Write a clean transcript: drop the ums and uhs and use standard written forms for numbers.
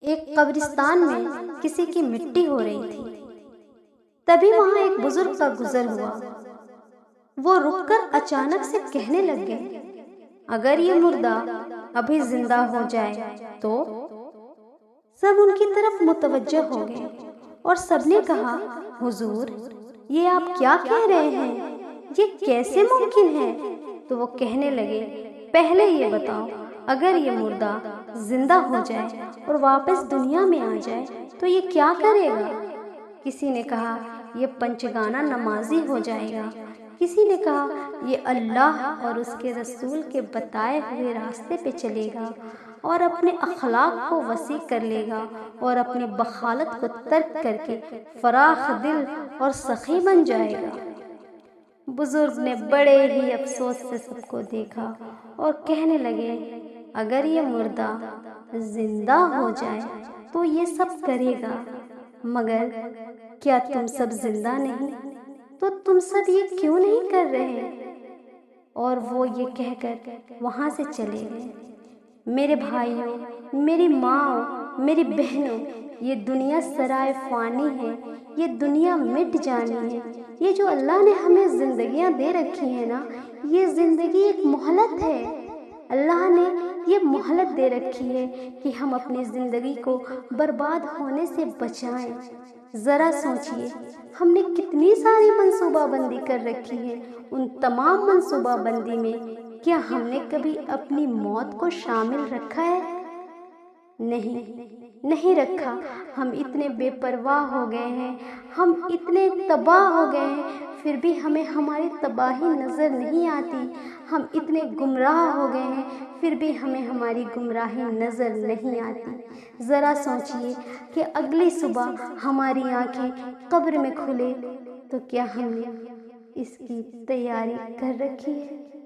ایک قبرستان میں کسی کی مٹی ہو رہی تھی۔ تبھی وہاں ایک بزرگ کا گزر ہوا۔ وہ رک کر اچانک سے کہنے لگ گئے، اگر یہ مردہ ابھی زندہ ہو جائے تو؟ سب ان کی طرف متوجہ ہو گئے اور سب نے کہا، حضور یہ آپ کیا کہہ رہے ہیں؟ یہ کیسے ممکن ہے؟ تو وہ کہنے لگے، پہلے یہ بتاؤ، اگر یہ مردہ زندہ ہو جائے اور واپس دنیا میں آ جائے تو یہ کیا کرے گا؟ کسی نے کہا، یہ پنچگانہ نمازی ہو جائے گا۔ کسی نے کہا، یہ اللہ اور اس کے رسول کے بتائے ہوئے راستے پہ چلے گا اور اپنے اخلاق کو وسیع کر لے گا اور اپنی بخالت کو ترک کر کے فراخ دل اور سخی بن جائے گا۔ بزرگ نے بڑے ہی افسوس سے سب کو دیکھا اور کہنے لگے، اگر یہ مردہ زندہ ہو جائے تو یہ سب کرے گا، مگر کیا تم سب زندہ نہیں؟ تو تم سب یہ کیوں نہیں کر رہے؟ اور وہ یہ کہہ کر وہاں سے چلے گئے۔ میرے بھائیوں، میری ماں، میری بہنوں، یہ دنیا سرائے فانی ہے، یہ دنیا مٹ جانی ہے۔ یہ جو اللہ نے ہمیں زندگیاں دے رکھی ہیں نا، یہ زندگی ایک مہلت ہے۔ اللہ نے یہ مہلت دے رکھی ہے کہ ہم اپنی زندگی کو برباد ہونے سے بچائیں۔ ذرا سوچئے، ہم نے کتنی ساری منصوبہ بندی کر رکھی ہے۔ ان تمام منصوبہ بندی میں کیا ہم نے کبھی اپنی موت کو شامل رکھا ہے؟ نہیں رکھا۔ ہم اتنے بے پرواہ ہو گئے ہیں، ہم اتنے تباہ ہو گئے ہیں، پھر بھی ہمیں ہماری تباہی نظر نہیں آتی۔ ہم اتنے گمراہ ہو گئے ہیں، پھر بھی ہمیں ہماری گمراہی نظر نہیں آتی۔ ذرا سوچئے کہ اگلی صبح ہماری آنکھیں قبر میں کھلے تو کیا ہم نے اس کی تیاری کر رکھی ہے؟